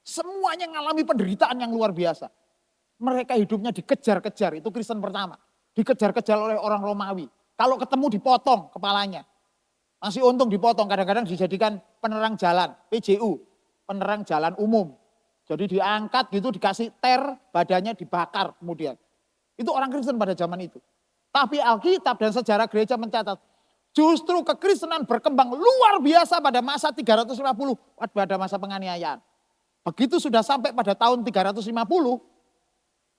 Semuanya mengalami penderitaan yang luar biasa. Mereka hidupnya dikejar-kejar, itu Kristen pertama. Dikejar-kejar oleh orang Romawi. Kalau ketemu dipotong kepalanya. Masih untung dipotong, kadang-kadang dijadikan penerang jalan, PJU. Penerang jalan umum. Jadi diangkat gitu, dikasih badannya dibakar kemudian. Itu orang Kristen pada zaman itu. Tapi Alkitab dan sejarah gereja mencatat, justru kekristenan berkembang luar biasa pada masa 350, pada masa penganiayaan. Begitu sudah sampai pada tahun 350,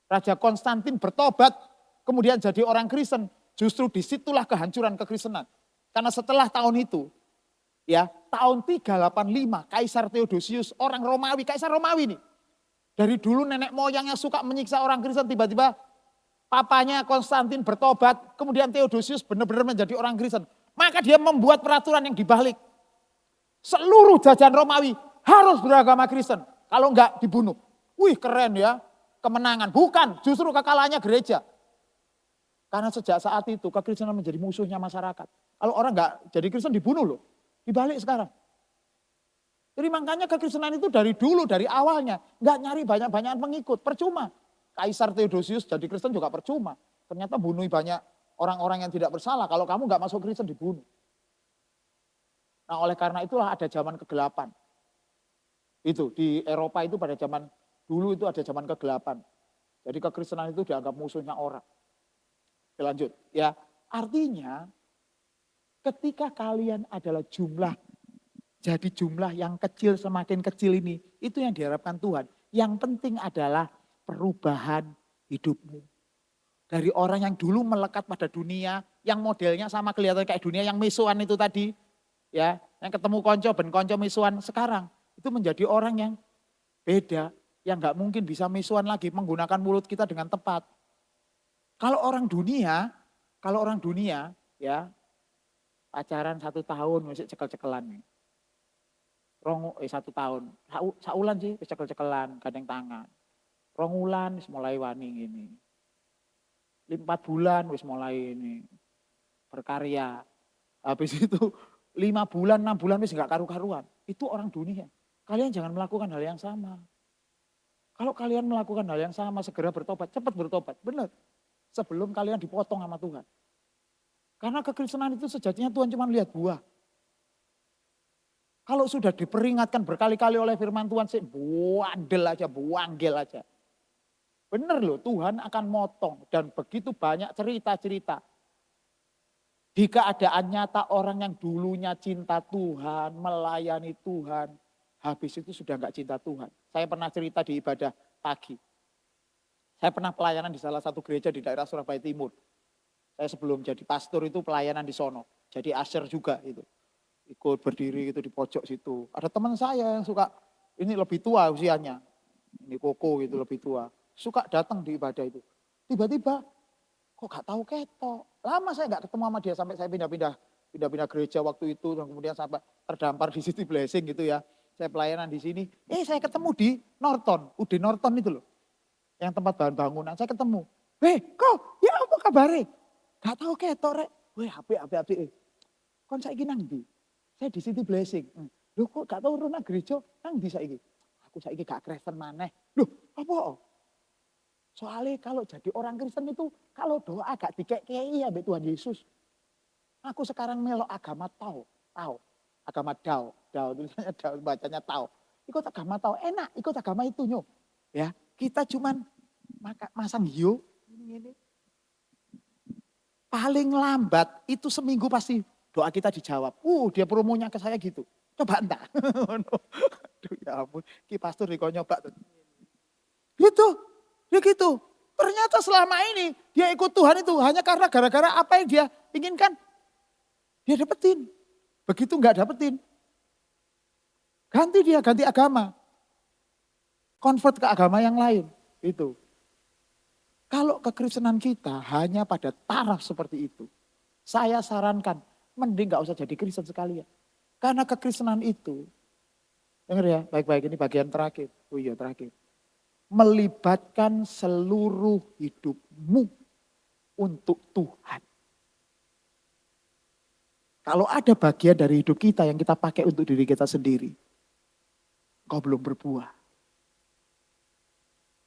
Raja Konstantin bertobat, kemudian jadi orang Kristen. Justru disitulah kehancuran kekristenan. Karena setelah tahun itu, ya tahun 385, Kaisar Theodosius, orang Romawi, Kaisar Romawi nih. Dari dulu nenek moyangnya suka menyiksa orang Kristen, tiba-tiba papanya Konstantin bertobat, kemudian Theodosius benar-benar menjadi orang Kristen. Maka dia membuat peraturan yang dibalik. Seluruh jajahan Romawi harus beragama Kristen. Kalau enggak dibunuh. Wih keren ya, kemenangan. Bukan, justru kekalahannya gereja. Karena sejak saat itu kekristenan menjadi musuhnya masyarakat. Kalau orang enggak jadi Kristen dibunuh loh. Dibalik sekarang. Jadi makanya kekristenan itu dari dulu, dari awalnya. Enggak nyari banyak-banyakan pengikut, percuma. Kaisar Theodosius jadi Kristen juga percuma. Ternyata bunuh banyak orang-orang yang tidak bersalah. Kalau kamu enggak masuk Kristen dibunuh. Nah oleh karena itulah ada zaman kegelapan. Itu di Eropa itu pada zaman dulu itu ada zaman kegelapan. Jadi kekristenan itu dianggap musuhnya orang. Oke, lanjut ya. Artinya ketika kalian adalah jadi jumlah yang kecil semakin kecil ini, itu yang diharapkan Tuhan. Yang penting adalah perubahan hidupmu. Dari orang yang dulu melekat pada dunia, yang modelnya sama kelihatan kayak dunia, yang mesuan itu tadi, ya, yang ketemu konco, ben konco mesuan sekarang. Itu menjadi orang yang beda, yang gak mungkin bisa mesuan lagi, menggunakan mulut kita dengan tepat. Kalau orang dunia ya pacaran 1 tahun masih cekel-cekelan. 1 tahun, saulan sih cekel-cekelan, gandeng tangan. 2 wulan wis mulai wani gini. 4 bulan wis mulai ini berkarya. Habis itu 5 bulan, 6 bulan wis gak karu-karuan. Itu orang dunia. Kalian jangan melakukan hal yang sama. Kalau kalian melakukan hal yang sama, segera bertobat, cepat bertobat, benar. sebelum kalian dipotong sama Tuhan. Karena kekristenan itu sejatinya Tuhan cuma lihat buah. Kalau sudah diperingatkan berkali-kali oleh firman Tuhan, sih buanggel aja. Bener loh, Tuhan akan motong. Dan begitu banyak cerita-cerita. Di keadaan nyata orang yang dulunya cinta Tuhan, melayani Tuhan. Habis itu sudah enggak cinta Tuhan. Saya pernah cerita di ibadah pagi. Saya pernah pelayanan di salah satu gereja di daerah Surabaya Timur. Saya sebelum jadi pastor itu pelayanan di sono. Jadi asher juga itu. Ikut berdiri gitu di pojok situ. Ada teman saya yang suka, ini lebih tua usianya. Ini Koko gitu lebih tua. Suka datang di ibadah itu. Tiba-tiba, kok gak tahu ketok. Lama saya gak ketemu sama dia sampai saya pindah-pindah gereja waktu itu. Dan kemudian sampai terdampar di City Blessing gitu ya. Saya pelayanan di sini. Saya ketemu di Norton. UD Norton itu loh. Yang tempat bahan bangunan. Saya ketemu. Kok ya apa kabarnya? Gak tahu ketok rek. HP. Kon saiki nang ndi? Saya di City Blessing. Loh kok gak tahu runah gereja nang ndi saiki? Aku saiki gak Kristen maneh. Loh apa? Soalnya kalau jadi orang Kristen itu kalau doa gak dikei ya Tuhan Yesus. Aku sekarang melok agama Tao. Agama Dao tulisannya Dao, bacanya Tao. Ikut agama Tao, enak ikut agama itu nyo. Ya, kita cuman masang hiu ini. Paling lambat itu seminggu pasti doa kita dijawab. Dia promonya ke saya gitu. Coba entar. Aduh ya ampun, ki pastor kok nyoba. Gitu. Ternyata selama ini dia ikut Tuhan itu hanya karena gara-gara apa yang dia inginkan. Dia dapetin. Begitu enggak dapetin. Ganti agama. Convert ke agama yang lain. Itu. Kalau kekristenan kita hanya pada taraf seperti itu. Saya sarankan mending gak usah jadi Kristen sekalian. Karena kekristenan itu, dengar ya baik-baik ini bagian terakhir. Oh iya terakhir. Melibatkan seluruh hidupmu untuk Tuhan. Kalau ada bagian dari hidup kita yang kita pakai untuk diri kita sendiri, kau belum berbuah.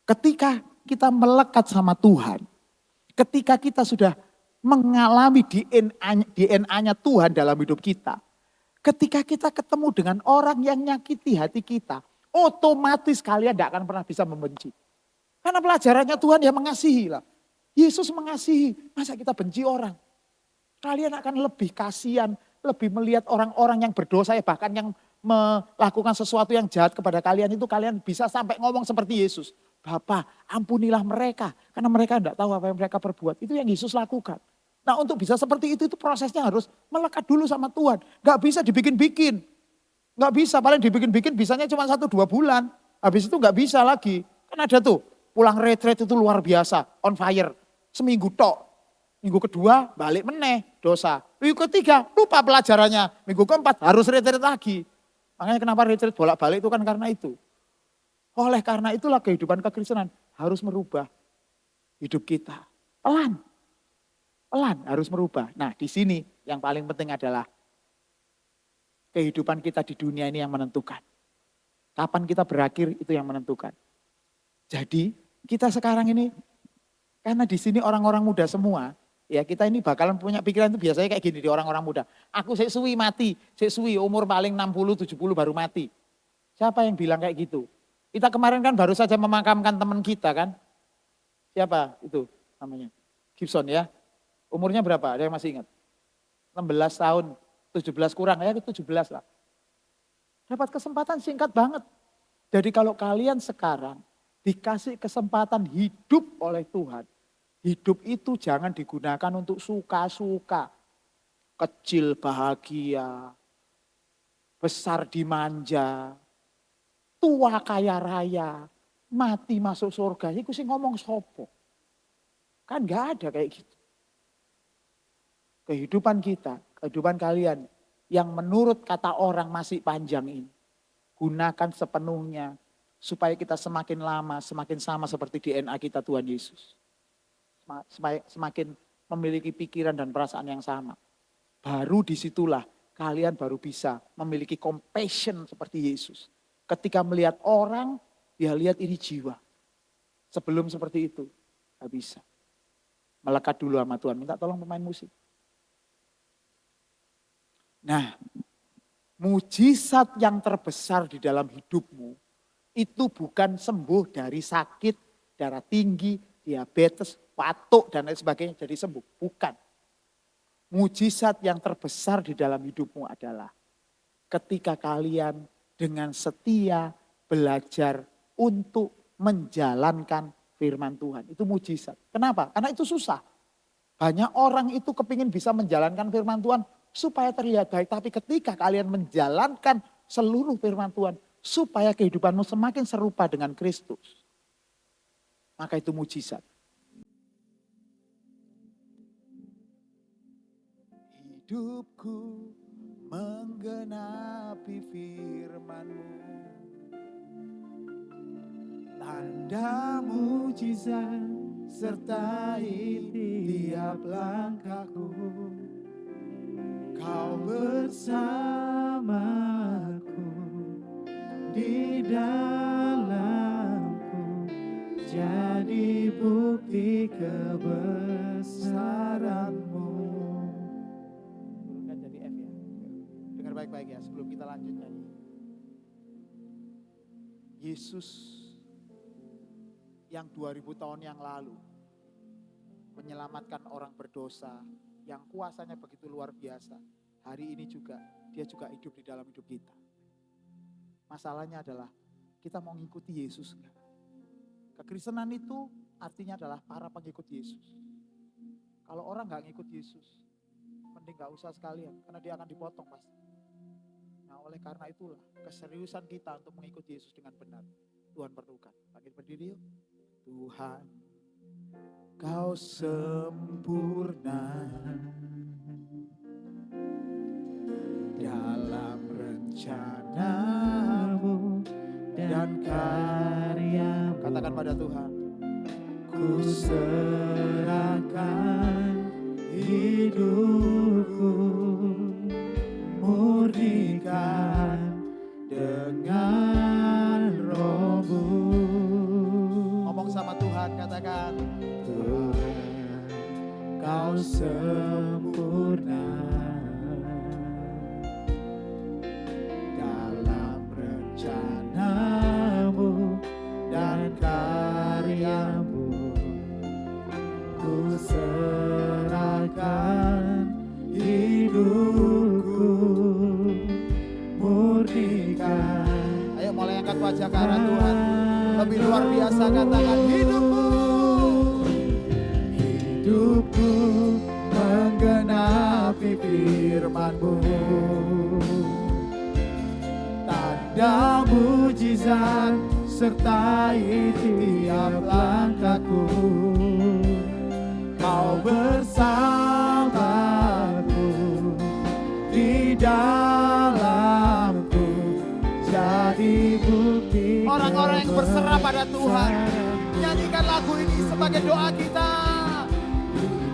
Ketika kita melekat sama Tuhan, ketika kita sudah mengalami DNA-nya Tuhan dalam hidup kita, ketika kita ketemu dengan orang yang nyakiti hati kita, otomatis kalian tidak akan pernah bisa membenci. Karena pelajarannya Tuhan yang mengasihi lah. Yesus mengasihi, masa kita benci orang? Kalian akan lebih kasihan, lebih melihat orang-orang yang berdosa ya, bahkan yang melakukan sesuatu yang jahat kepada kalian itu kalian bisa sampai ngomong seperti Yesus. Bapa, ampunilah mereka karena mereka tidak tahu apa yang mereka perbuat. Itu yang Yesus lakukan. Nah untuk bisa seperti itu prosesnya harus melekat dulu sama Tuhan. Gak bisa dibikin-bikin. Gak bisa, paling dibikin-bikin bisanya cuma 1-2 bulan. Habis itu gak bisa lagi. Kan ada tuh pulang retreat itu luar biasa, on fire. Seminggu tok. Minggu kedua balik meneh dosa. Minggu ketiga lupa pelajarannya. Minggu keempat harus retreat lagi. Makanya kenapa retreat bolak-balik itu kan karena itu. Oleh karena itulah kehidupan kekristenan harus merubah hidup kita. Pelan harus merubah. Nah di sini yang paling penting adalah kehidupan kita di dunia ini yang menentukan. Kapan kita berakhir itu yang menentukan. Jadi kita sekarang ini, karena di sini orang-orang muda semua, ya kita ini bakalan punya pikiran itu biasanya kayak gini di orang-orang muda. Aku sik suwi mati, umur paling 60-70 baru mati. Siapa yang bilang kayak gitu? Kita kemarin kan baru saja memakamkan teman kita kan. Siapa itu namanya? Gibson ya. Umurnya berapa? Ada yang masih ingat? 16 tahun, 17 kurang ya, 17 lah. Dapat kesempatan singkat banget. Jadi kalau kalian sekarang dikasih kesempatan hidup oleh Tuhan. Hidup itu jangan digunakan untuk suka-suka. Kecil bahagia, besar dimanja, tua kaya raya, mati masuk surga. Itu sih ngomong sopo. Kan gak ada kayak gitu. Kehidupan kita, kehidupan kalian yang menurut kata orang masih panjang ini. Gunakan sepenuhnya supaya kita semakin lama, semakin sama seperti DNA kita Tuhan Yesus. Semakin memiliki pikiran dan perasaan yang sama. Baru disitulah kalian baru bisa memiliki compassion seperti Yesus. Ketika melihat orang, dia lihat ini jiwa. Sebelum seperti itu, gak bisa. Melekat dulu sama Tuhan, minta tolong pemain musik. Nah, mujizat yang terbesar di dalam hidupmu itu bukan sembuh dari sakit, darah tinggi, diabetes, batuk dan lain sebagainya jadi sembuh. Bukan. Mujizat yang terbesar di dalam hidupmu adalah ketika kalian dengan setia belajar untuk menjalankan firman Tuhan. Itu mujizat. Kenapa? Karena itu susah. Banyak orang itu kepingin bisa menjalankan firman Tuhan supaya terlihat baik. Tapi ketika kalian menjalankan seluruh firman Tuhan supaya kehidupanmu semakin serupa dengan Kristus, maka itu mujizat. Hidupku menggenapi firman-Mu, tanda mujizat sertai tiap langkahku. Kau bersamaku di dalamku, jadi bukti kebesaran-Mu. Turunkan jadi F ya. Dengar baik-baik ya sebelum kita lanjut nyanyi. Yesus yang 2000 tahun yang lalu menyelamatkan orang berdosa yang kuasanya begitu luar biasa. Hari ini juga dia juga hidup di dalam hidup kita. Masalahnya adalah kita mau ngikuti Yesus enggak? Kekristenan itu artinya adalah para pengikut Yesus. Kalau orang enggak ngikut Yesus, mending enggak usah sekalian karena dia akan dipotong pasti. Nah, oleh karena itulah keseriusan kita untuk mengikuti Yesus dengan benar Tuhan perlukan. Bangkit berdiri yuk. Tuhan, Kau sempurna dalam rencana-Mu dan karya-Mu. Katakan pada Tuhan, ku serahkan hidupku, murnikan dengan Roh-Mu. Ngomong sama Tuhan, katakan, Tuhan, Kau sempurna dalam rencana-Mu dan karya-Mu. Ku serahkan hidupku, murnikan. Ayo mulai angkat wajah ke arah Tuhan. Lebih luar biasa katakan hidupku. Hidupku menggenapi firman-Mu, tanda mujizat sertai tiap langkahku. Kau bersamaku di dalamku, jadi bukti. Orang-orang yang berserah pada Tuhan, nyanyikan lagu ini sebagai doa kita.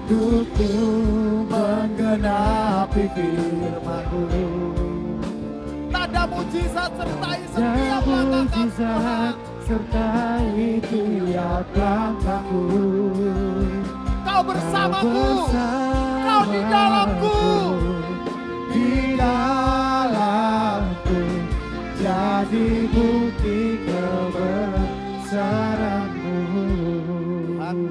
Hidupku menggenapi firman-Mu, tanda mujizat sertai setiap langkah sertai tiap langkahku. Kau bersamaku, Kau di dalamku, jadi bukti kebesaran-Mu. Tuhan,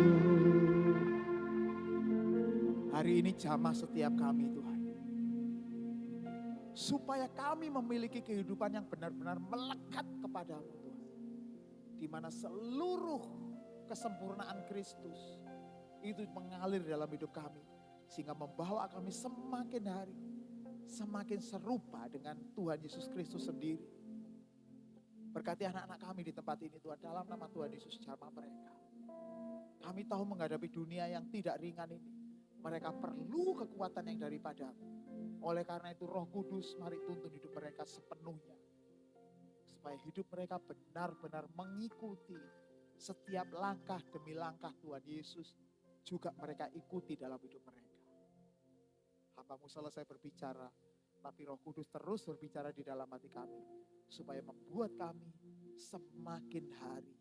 hari ini jamah setiap kami Tuhan, supaya kami memiliki kehidupan yang benar-benar melekat kepadamu Tuhan, di mana seluruh kesempurnaan Kristus itu mengalir dalam hidup kami, sehingga membawa kami semakin hari semakin serupa dengan Tuhan Yesus Kristus sendiri. Berkati anak-anak kami di tempat ini Tuhan, dalam nama Tuhan Yesus, jamah mereka. Kami tahu menghadapi dunia yang tidak ringan ini, mereka perlu kekuatan yang daripada-Mu. Oleh karena itu Roh Kudus, mari tuntun hidup mereka sepenuhnya, supaya hidup mereka benar-benar mengikuti setiap langkah demi langkah Tuhan Yesus, juga mereka ikuti dalam hidup mereka. Hamba-Mu selesai berbicara, tapi Roh Kudus terus berbicara di dalam hati kami, supaya membuat kami semakin hari,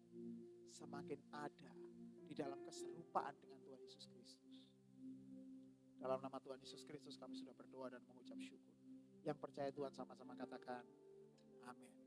semakin ada di dalam keserupaan dengan Tuhan Yesus Kristus. Dalam nama Tuhan Yesus Kristus kami sudah berdoa dan mengucap syukur. Yang percaya Tuhan sama-sama katakan amin.